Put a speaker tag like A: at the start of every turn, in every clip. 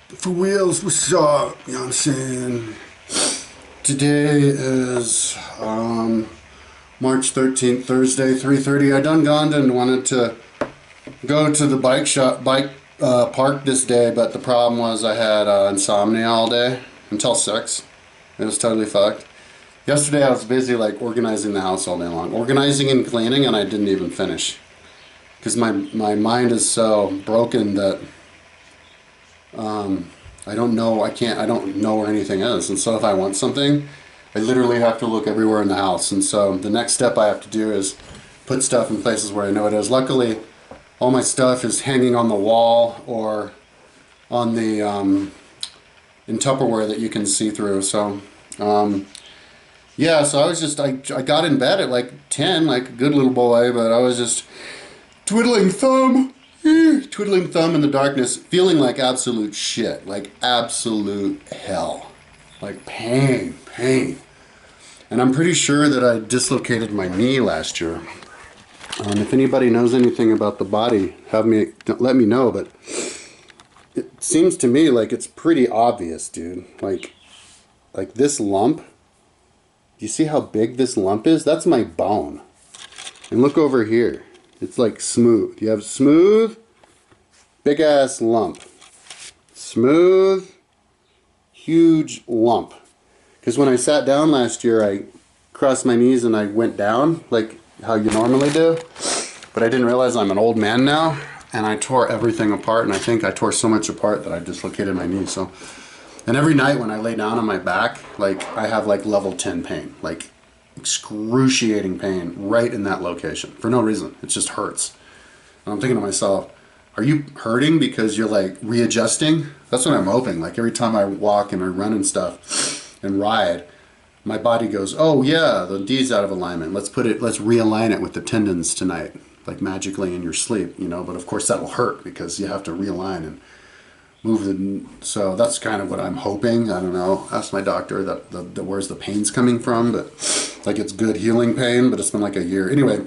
A: For wheels, what's up? You know what I'm saying? Today is March 13th, Thursday, 3:30. I done gone and wanted to go to the bike park this day, but the problem was I had insomnia all day until 6. It was totally fucked. Yesterday I was busy like organizing the house all day long. Organizing and cleaning, and I didn't even finish. Because my mind is so broken that I don't know where anything is. And so if I want something, I literally have to look everywhere in the house. And so the next step I have to do is put stuff in places where I know it is. Luckily, all my stuff is hanging on the wall or on the, in Tupperware that you can see through. So, yeah, so I got in bed at like 10, like a good little boy, but I was just twiddling thumb in the darkness, feeling like absolute shit, like absolute hell, like pain. And I'm pretty sure that I dislocated my knee last year. If anybody knows anything about the body, let me know, but it seems to me like it's pretty obvious, dude. Like this lump, do you see how big this lump is? That's my bone. And look over here. It's like smooth. You have smooth, big ass lump. Smooth, huge lump. Because when I sat down last year, I crossed my knees and I went down like how you normally do. But I didn't realize I'm an old man now, and I tore everything apart, and I think I tore so much apart that I dislocated my knee. So, and every night when I lay down on my back, like I have like level 10 pain, like excruciating pain right in that location for no reason. It just hurts. And I'm thinking to myself, are you hurting because you're like readjusting? That's what I'm hoping. Like every time I walk and I run and stuff and ride, my body goes, oh yeah, the D's out of alignment. Let's realign it with the tendons tonight, like magically in your sleep, you know. But of course that'll hurt because you have to realign and move so that's kind of what I'm hoping. I don't know. Ask my doctor that where's the pain's coming from, but like it's good healing pain, but it's been like a year. Anyway,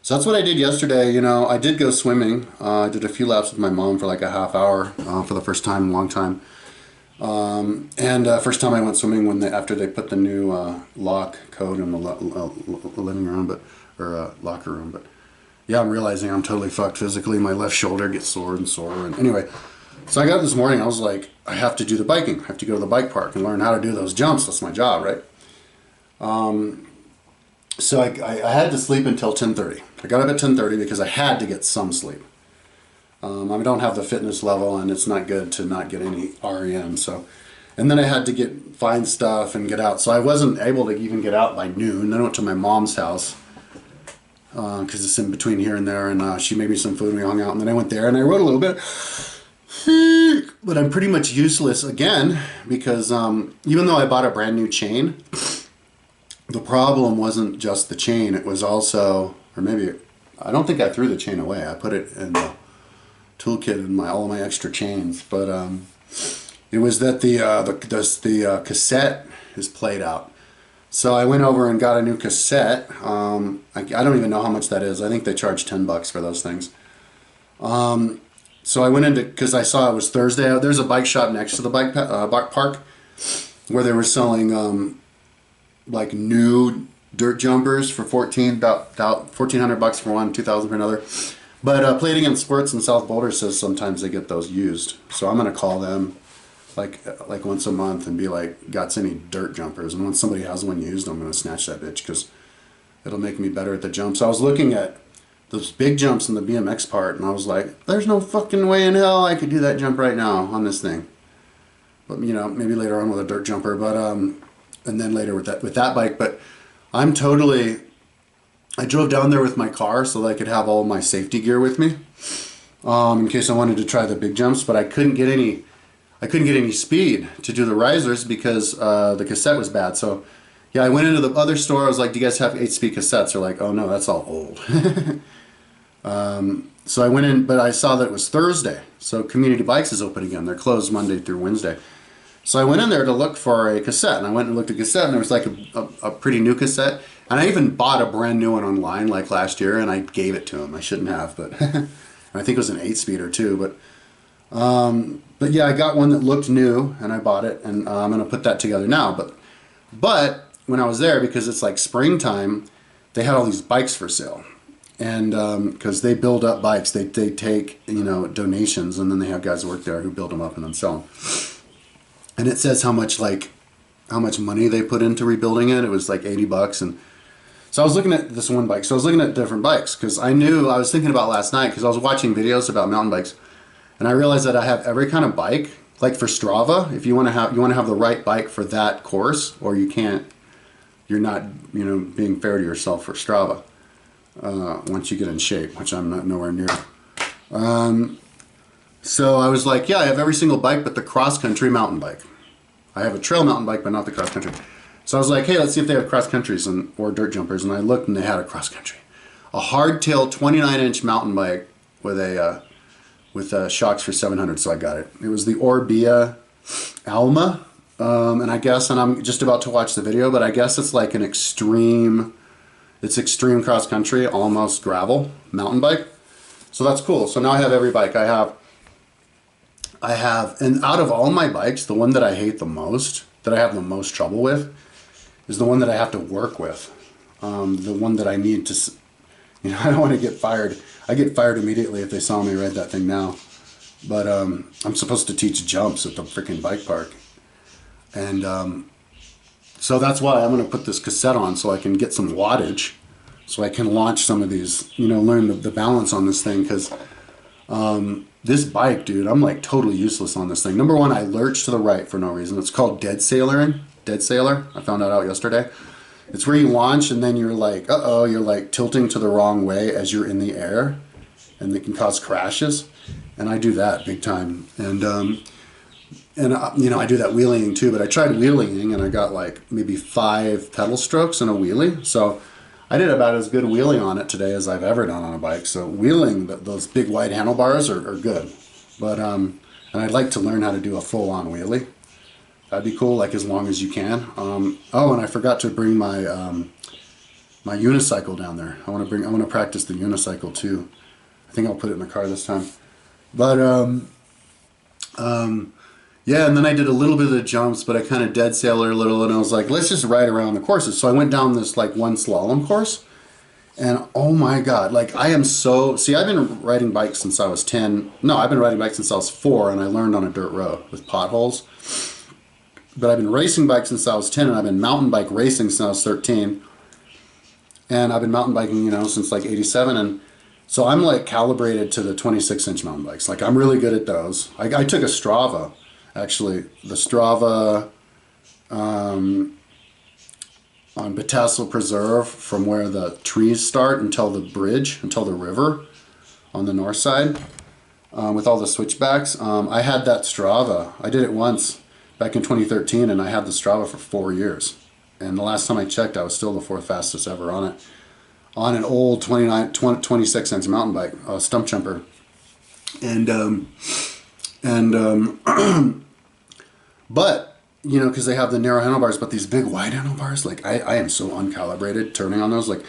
A: so that's what I did yesterday. You know, I did go swimming. I did a few laps with my mom for like a half hour for the first time in a long time. First time I went swimming after they put the new lock code in the living room, or locker room. But yeah, I'm realizing I'm totally fucked physically. My left shoulder gets sore. And anyway, so I got up this morning. I was like, I have to do the biking. I have to go to the bike park and learn how to do those jumps. That's my job, right? So I had to sleep until 10:30. I got up at 10:30 because I had to get some sleep. I don't have the fitness level, and it's not good to not get any REM. So, and then I had to find stuff and get out. So I wasn't able to even get out by noon. Then I went to my mom's house because it's in between here and there, and she made me some food and we hung out. And then I went there and I rode a little bit. But I'm pretty much useless again because even though I bought a brand new chain, the problem wasn't just the chain. It was also, or maybe, I don't think I threw the chain away. I put it in the toolkit and all of my extra chains. But it was that the cassette is played out. So I went over and got a new cassette. I don't even know how much that is. I think they charge $10 for those things. So I went into, because I saw it was Thursday. There's a bike shop next to the bike park where they were selling like new dirt jumpers for $1,400 for one, $2,000 for another. But Play It Again Sports in South Boulder says sometimes they get those used. So I'm gonna call them like once a month and be like, got any dirt jumpers? And once somebody has one used, I'm gonna snatch that bitch because it'll make me better at the jumps. I was looking at those big jumps in the BMX part, and I was like, there's no fucking way in hell I could do that jump right now on this thing. But you know, maybe later on with a dirt jumper, but and then later with that bike. But I drove down there with my car so that I could have all my safety gear with me in case I wanted to try the big jumps. But I couldn't get any speed to do the risers because the cassette was bad. So yeah, I went into the other store. I was like, do you guys have 8-speed cassettes? They're like, oh no, that's all old. So I went in, but I saw that it was Thursday. So Community Bikes is open again. They're closed Monday through Wednesday. So I went in there to look for a cassette, and I went and looked at a cassette, and there was like a pretty new cassette. And I even bought a brand new one online like last year, and I gave it to him. I shouldn't have, but I think it was an 8-speeder too. But But yeah, I got one that looked new and I bought it, and I'm gonna put that together now. But when I was there, because it's like springtime, they had all these bikes for sale. And because they build up bikes, they take, you know, donations, and then they have guys who work there who build them up and then sell them. And it says how much money they put into rebuilding it. It was like $80. And so I was looking at this one bike. So I was looking at different bikes because I was thinking about last night because I was watching videos about mountain bikes, and I realized that I have every kind of bike. Like for Strava, if you want to have the right bike for that course, or you can't, you're not, you know, being fair to yourself for Strava. Once you get in shape, which I'm not nowhere near. So I was like, yeah, I have every single bike but the cross-country mountain bike. I have a trail mountain bike, but not the cross-country. So I was like, hey, let's see if they have cross-countries or dirt jumpers. And I looked, and they had a cross-country. A hardtail 29-inch mountain bike with shocks for $700, so I got it. It was the Orbea Alma, and I'm just about to watch the video, but I guess it's like extreme cross country, almost gravel mountain bike. So that's cool. So now I have every bike. I have, and out of all my bikes, the one that I hate the most, that I have the most trouble with, is the one that I have to work with. The one that I need to, you know, I don't want to get fired. I get fired immediately if they saw me ride that thing now. But I'm supposed to teach jumps at the freaking bike park. And so that's why I'm going to put this cassette on so I can get some wattage, so I can launch some of these, you know, learn the balance on this thing. Because this bike, dude, I'm like totally useless on this thing. Number one, I lurch to the right for no reason. It's called Dead Sailor. I found that out yesterday. It's where you launch and then you're like, you're like tilting to the wrong way as you're in the air, and it can cause crashes. And I do that big time. And you know, I do that wheeling too, but I tried wheeling and I got like maybe 5 pedal strokes in a wheelie. So I did about as good wheeling on it today as I've ever done on a bike. So wheeling, those big wide handlebars are good. But, and I'd like to learn how to do a full on wheelie. That'd be cool, like as long as you can. Oh, and I forgot to bring my my unicycle down there. I want to practice the unicycle too. I think I'll put it in the car this time. But yeah, and then I did a little bit of the jumps, but I kind of dead sailor a little, and I was like, let's just ride around the courses. So I went down this like one slalom course, and oh my God, like I am so, see, I've been riding bikes since I was 10. No, I've been riding bikes since I was 4, and I learned on a dirt road with potholes. But I've been racing bikes since I was 10, and I've been mountain bike racing since I was 13. And I've been mountain biking, you know, since like 87. And so I'm like calibrated to the 26-inch mountain bikes. Like I'm really good at those. I took a Strava, actually. The Strava on Batassel Preserve, from where the trees start until the bridge, until the river on the north side, with all the switchbacks. I had that Strava. I did it once back in 2013, and I had the Strava for 4 years. And the last time I checked, I was still the 4th fastest ever on it. On an old 26-inch mountain bike, stump jumper. But, you know, because they have the narrow handlebars, but these big wide handlebars, like I am so uncalibrated turning on those. Like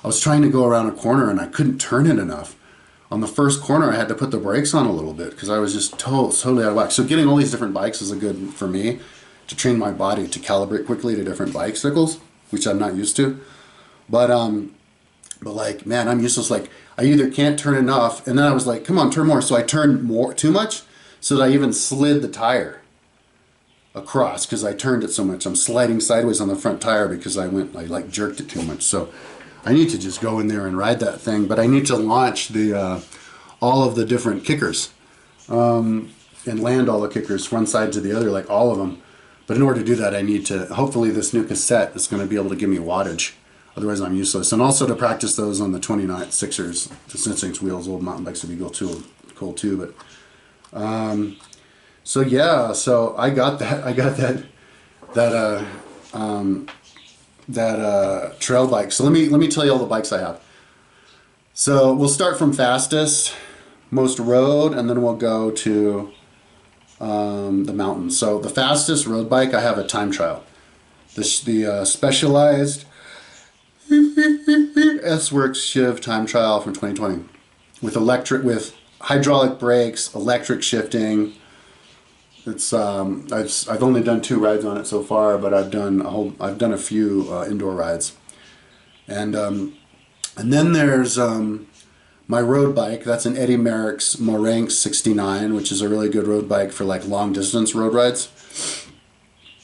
A: I was trying to go around a corner and I couldn't turn it enough. On the first corner, I had to put the brakes on a little bit because I was just totally out of whack. So getting all these different bikes is a good for me to train my body to calibrate quickly to different bicycles, which I'm not used to. But like, man, I'm useless. Like I either can't turn enough, and then I was like, come on, turn more. So I turned too much, so that I even slid the tire across because I turned it so much. I'm sliding sideways on the front tire because I like jerked it too much. So I need to just go in there and ride that thing, but I need to launch the all of the different kickers and land all the kickers one side to the other, like all of them. But in order to do that, I need to, hopefully this new cassette is going to be able to give me wattage. Otherwise I'm useless. And also to practice those on the 29 Sixers, the 6-inch wheels, old mountain bikes would be cool too. But so yeah, so I got that trail bike. So let me tell you all the bikes I have. So we'll start from fastest, most road, and then we'll go to the mountains. So the fastest road bike, I have a time trial. The Specialized S-Works Shiv time trial from 2020 with hydraulic brakes, electric shifting. It's I've only done 2 rides on it so far, but I've done a few indoor rides, and then there's my road bike. That's an Eddie Merrick's Morank 69, which is a really good road bike for like long distance road rides.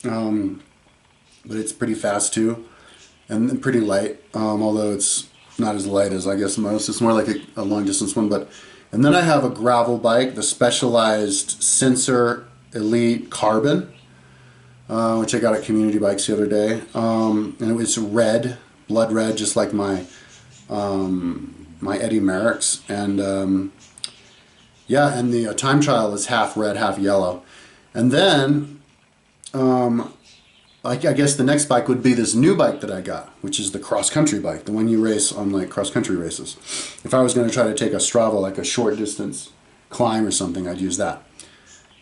A: But it's pretty fast too, and pretty light. Although it's not as light as I guess most. It's more like a long distance one. And then I have a gravel bike, the Specialized Sensor Elite Carbon, which I got at Community Bikes the other day, and it was red, blood red, just like my my Eddie Merrick's, and yeah, and the time trial is half red, half yellow, and then I guess the next bike would be this new bike that I got, which is the cross-country bike, the one you race on like cross-country races. If I was going to try to take a Strava, like a short distance climb or something, I'd use that.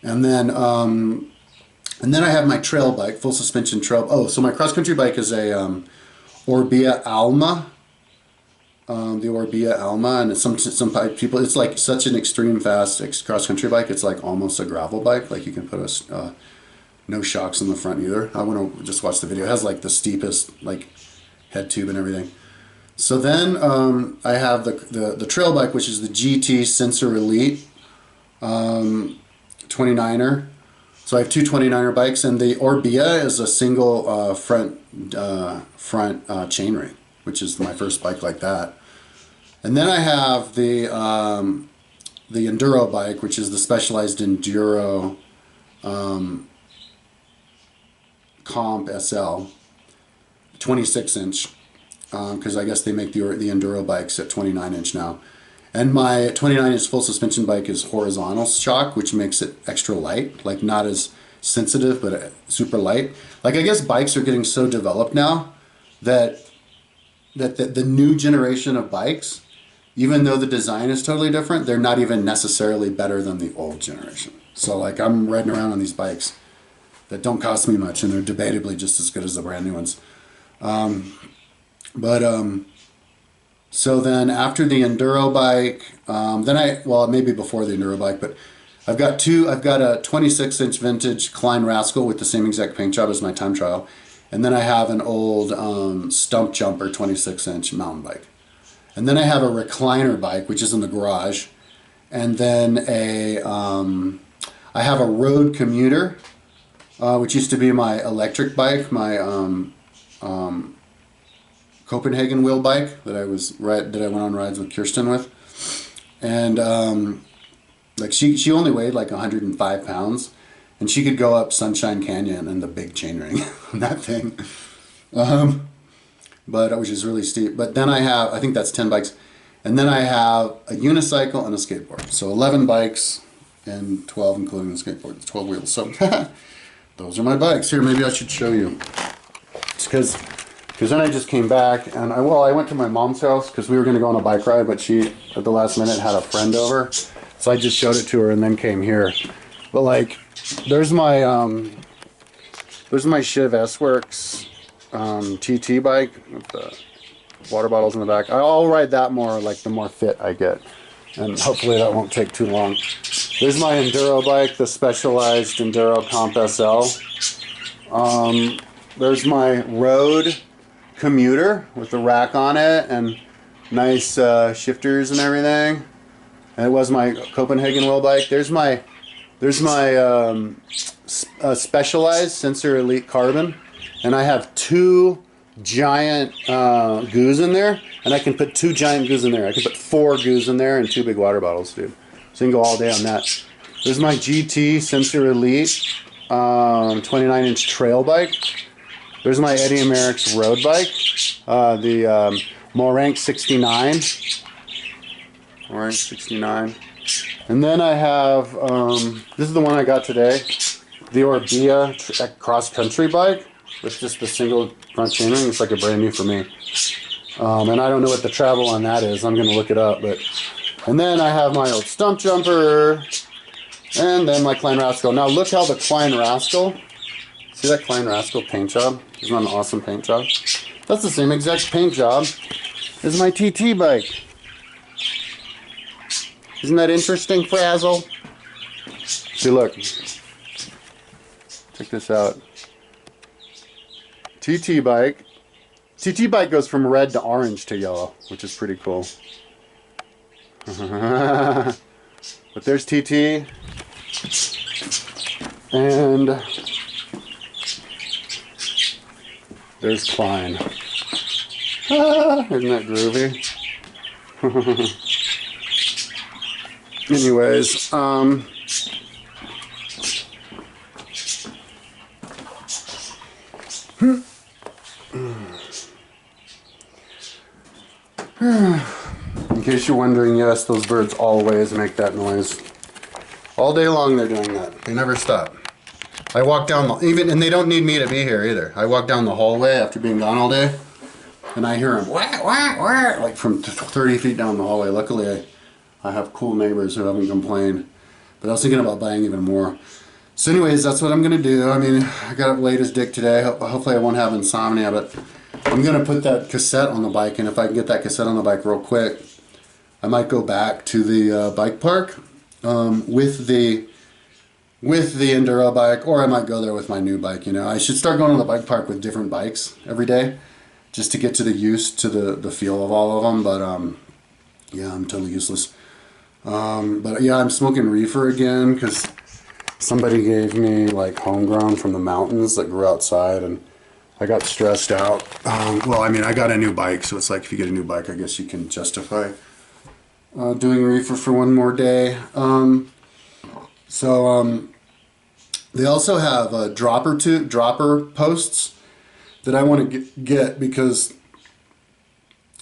A: And then I have my trail bike, full suspension trail. Oh, so my cross-country bike is a Orbea Alma, the Orbea Alma, and some people, it's like such an extreme fast cross-country bike. It's like almost a gravel bike. Like you can put a no shocks in the front either. I want to just watch the video. It has like the steepest like head tube and everything. So then I have the trail bike, which is the GT Sensor Elite 29er. So I have 2 29er bikes, and the Orbea is a single front chainring, which is my first bike like that. And then I have the Enduro bike, which is the Specialized Enduro Comp SL, 26 inch, because I guess they make the Enduro bikes at 29 inch now. And my 29 inch full suspension bike is horizontal shock, which makes it extra light, like not as sensitive, but super light. Like I guess bikes are getting so developed now that the new generation of bikes, even though the design is totally different, they're not even necessarily better than the old generation. So like I'm riding around on these bikes that don't cost me much, and they're debatably just as good as the brand new ones. So then after the Enduro bike, well, maybe before the Enduro bike, but I've got a 26 inch vintage Klein Rascal with the same exact paint job as my time trial. And then I have an old Stump Jumper 26 inch mountain bike. And then I have a recliner bike, which is in the garage. And then I have a road commuter, which used to be my electric bike, my Copenhagen wheel bike that I went on rides with Kirsten with, and like she only weighed like 105 pounds, and she could go up Sunshine Canyon and the big chainring on that thing, but which is really steep. But then I think that's 10 bikes, and then I have a unicycle and a skateboard, so 11 bikes and 12 including the skateboard. It's 12 wheels. So those are my bikes. Here, maybe I should show you. It's because then I just came back, and I went to my mom's house because we were going to go on a bike ride, but she, at the last minute, had a friend over. So I just showed it to her and then came here. But like, there's my Shiv S-Works TT bike with the water bottles in the back. I'll ride that more, like the more fit I get. And hopefully that won't take too long. There's my Enduro bike, the Specialized Enduro Comp SL. There's my road commuter with the rack on it and nice shifters and everything. And it was my Copenhagen wheel bike. There's my Specialized Sensor Elite Carbon, and I have 2 giant goos in there, and I can put 2 giant goos in there. I can put 4 goos in there and 2 big water bottles, dude. So you can go all day on that. There's my GT Sensor Elite 29 inch trail bike. There's my Eddie Merrick's road bike, the Morank 69. Morank 69. And then I have, this is the one I got today, the Orbea cross-country bike with just the single front chainring. It's like a brand new for me. And I don't know what the travel on that is. I'm going to look it up. And then I have my old Stump Jumper, and then my Klein Rascal. Now look how the Klein Rascal, see that Klein Rascal paint job? Isn't that an awesome paint job? That's the same exact paint job as my TT bike. Isn't that interesting, Frazzle? See, look. Check this out. TT bike. TT bike goes from red to orange to yellow, which is pretty cool. But there's TT. And there's Klein. Isn't that groovy? Anyways, in case you're wondering, yes, those birds always make that noise. All day long they're doing that. They never stop. I walk down the, and they don't need me to be here either. I walk down the hallway after being gone all day, and I hear them wah, wah, wah, like from 30 feet down the hallway. Luckily, I have cool neighbors who haven't complained. But I was thinking about buying even more. So anyways, that's what I'm going to do. I mean, I got up late as dick today. Hopefully I won't have insomnia, but I'm going to put that cassette on the bike, and if I can get that cassette on the bike real quick, I might go back to the bike park with the enduro bike, or I might go there with my new bike. You know, I should start going to the bike park with different bikes every day, just to get to the used to the feel of all of them. But yeah, I'm totally useless. But yeah, I'm smoking reefer again because somebody gave me like homegrown from the mountains that grew outside, and I got stressed out. Well, I mean, I got a new bike, so it's like if you get a new bike, I guess you can justify doing reefer for one more day. They also have dropper posts that I want to get because,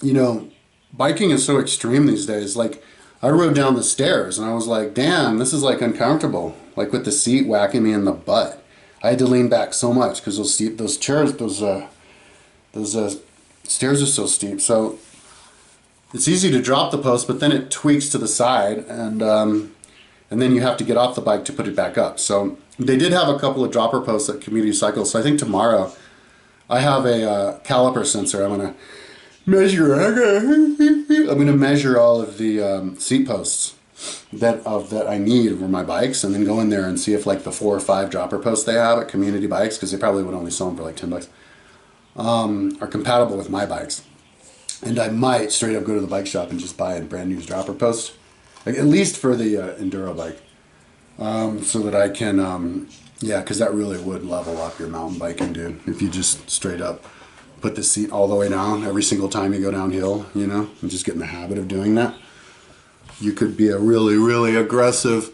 A: you know, biking is so extreme these days. Like, I rode down the stairs and I was like, damn, this is like uncomfortable. Like with the seat whacking me in the butt. I had to lean back so much because those stairs are so steep. So it's easy to drop the post, but then it tweaks to the side, and then you have to get off the bike to put it back up. So they did have a couple of dropper posts at Community Cycles. So I think tomorrow I have a caliper sensor. I'm gonna measure all of the seat posts that I need for my bikes, and then go in there and see if like the 4 or 5 dropper posts they have at Community Bikes, because they probably would only sell them for like $10, are compatible with my bikes. And I might straight up go to the bike shop and just buy a brand new dropper post, like at least for the enduro bike, so that I can, yeah, because that really would level up your mountain biking, dude. If you just straight up put the seat all the way down every single time you go downhill, you know, and just get in the habit of doing that, you could be a really, really aggressive,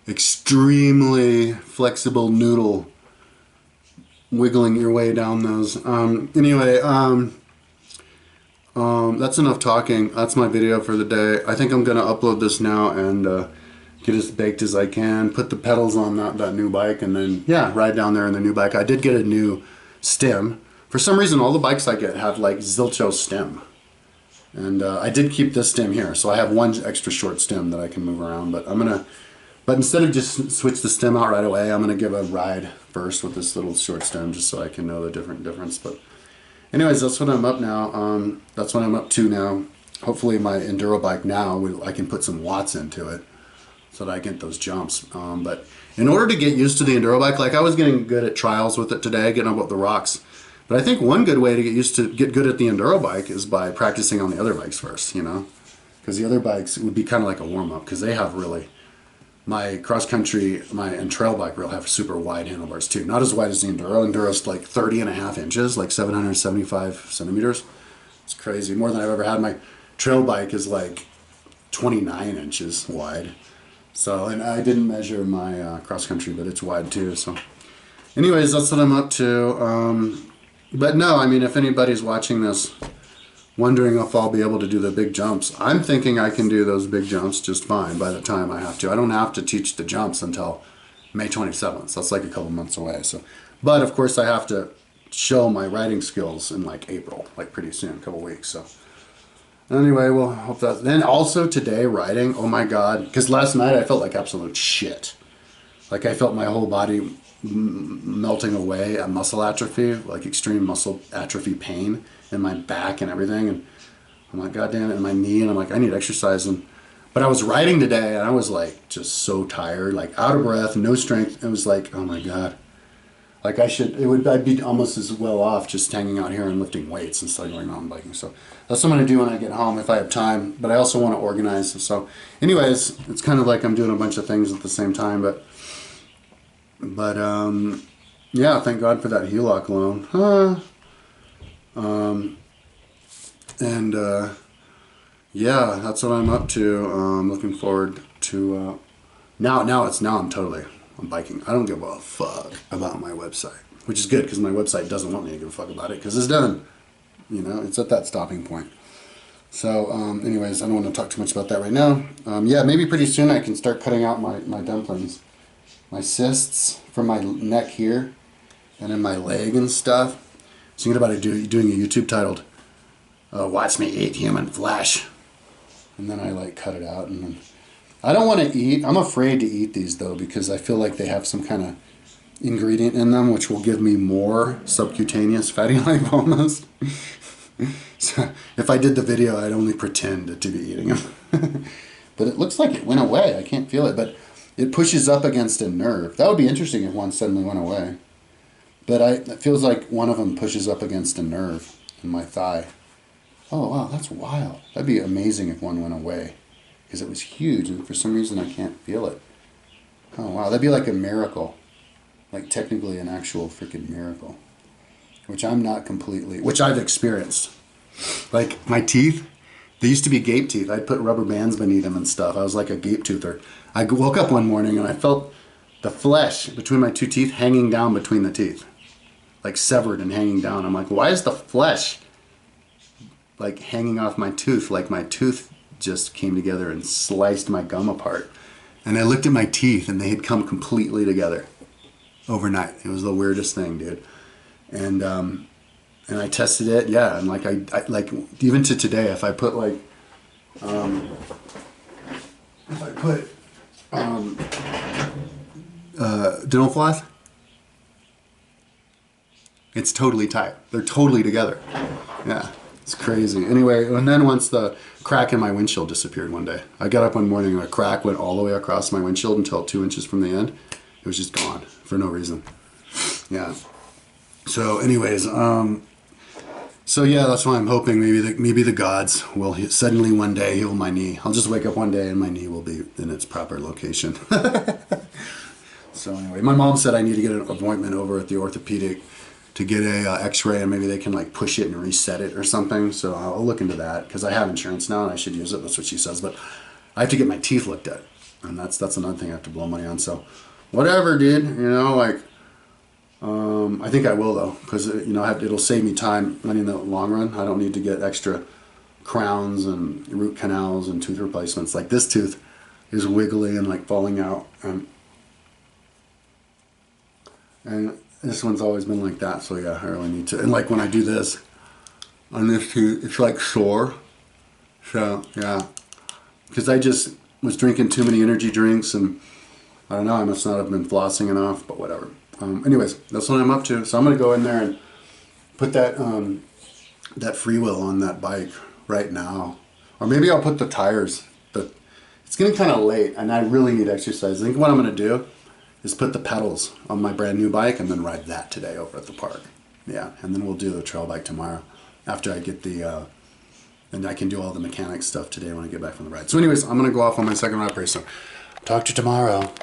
A: extremely flexible noodle wiggling your way down those. Anyway, that's enough talking. That's my video for the day. I think I'm going to upload this now and get as baked as I can. Put the pedals on that new bike, and then, yeah, ride down there in the new bike. I did get a new stem. For some reason, all the bikes I get have like Zilcho stem. And I did keep this stem here, so I have one extra short stem that I can move around. But instead of just switch the stem out right away, I'm gonna give a ride first with this little short stem, just so I can know the difference. But anyways, that's what I'm up now. That's what I'm up to now. Hopefully, my enduro bike now, I can put some watts into it, so that I get those jumps. But in order to get used to the enduro bike, like I was getting good at trials with it today, getting up the rocks. But I think one good way to get good at the enduro bike is by practicing on the other bikes first, you know? Because the other bikes would be kind of like a warm-up, because they have really, my cross-country, and trail bike will have super wide handlebars too. Not as wide as the enduro. Enduro's like 30.5 inches, like 775 centimeters. It's crazy, more than I've ever had. My trail bike is like 29 inches wide. So, and I didn't measure my cross-country, but it's wide too, so. Anyways, that's what I'm up to. But no, I mean, if anybody's watching this wondering if I'll be able to do the big jumps, I'm thinking I can do those big jumps just fine by the time I have to. I don't have to teach the jumps until May 27th. So that's like a couple months away. So, but of course I have to show my riding skills in like April, like pretty soon, a couple weeks. So anyway, we'll hope that. Then also today riding, oh my God, because last night I felt like absolute shit. Like I felt my whole body melting away at muscle atrophy, like extreme muscle atrophy pain in my back and everything, and I'm like, God damn it, in my knee, and I'm like, I need exercise. But But I was riding today and I was like just so tired, like out of breath, no strength. It was like, oh my God. Like I'd be almost as well off just hanging out here and lifting weights instead of going mountain biking. So that's what I'm going to do when I get home if I have time. But I also want to organize. So anyways, it's kind of like I'm doing a bunch of things at the same time. But yeah, thank God for that HELOC loan. Yeah, that's what I'm up to. Looking forward to now I'm biking. I don't give a fuck about my website, which is good because my website doesn't want me to give a fuck about it because it's done. You know, it's at that stopping point. So, anyways, I don't want to talk too much about that right now. Yeah, maybe pretty soon I can start cutting out my dumplings, my cysts from my neck here, and in my leg and stuff. Thinking about doing a YouTube titled "Watch Me Eat Human Flesh," and then I like cut it out and then. I don't want to eat. I'm afraid to eat these though because I feel like they have some kind of ingredient in them which will give me more subcutaneous fatty lipomas. So if I did the video, I'd only pretend to be eating them. But it looks like it went away. I can't feel it, but it pushes up against a nerve. That would be interesting if one suddenly went away. But it feels like one of them pushes up against a nerve in my thigh. Oh wow, that's wild. That'd be amazing if one went away. Because it was huge, and for some reason I can't feel it. Oh wow, that'd be like a miracle. Like technically an actual freaking miracle. Which I'm not completely, which I've experienced. Like my teeth, they used to be gape teeth. I'd put rubber bands beneath them and stuff. I was like a gape toother. I woke up one morning and I felt the flesh between my two teeth hanging down between the teeth. Like severed and hanging down. I'm like, why is the flesh like hanging off my tooth? Like my tooth just came together and sliced my gum apart. And I looked at my teeth and they had come completely together overnight. It was the weirdest thing, dude. And I tested it, yeah, and like I like even to today, if I put like dental floss, it's totally tight. They're totally together. Yeah. It's crazy. Anyway, and then once the crack in my windshield disappeared one day. I got up one morning and a crack went all the way across my windshield until 2 inches from the end. It was just gone for no reason. Yeah. So anyways, so yeah, that's why I'm hoping maybe the gods will suddenly one day heal my knee. I'll just wake up one day and my knee will be in its proper location. So anyway, my mom said I need to get an appointment over at the orthopedic to get a x-ray and maybe they can like push it and reset it or something. So I'll look into that because I have insurance now and I should use it. That's what she says. But I have to get my teeth looked at, and that's another thing I have to blow money on. So whatever, dude. You know, like I think I will though because you know it'll save me time in the long run. I don't need to get extra crowns and root canals and tooth replacements. Like this tooth is wiggly and like falling out, and this one's always been like that, so yeah, I really need to. And like when I do this on this tooth, it's like sore. So yeah, because I just was drinking too many energy drinks, and I don't know, I must not have been flossing enough, but whatever. Anyways, that's what I'm up to. So I'm gonna go in there and put that that freewheel on that bike right now, or maybe I'll put the tires. It's getting kind of late, and I really need exercise. I think what I'm gonna do is put the pedals on my brand new bike and then ride that today over at the park. Yeah, and then we'll do the trail bike tomorrow after I get and I can do all the mechanic stuff today when I get back from the ride. So anyways, I'm gonna go off on my second ride race, so talk to you tomorrow.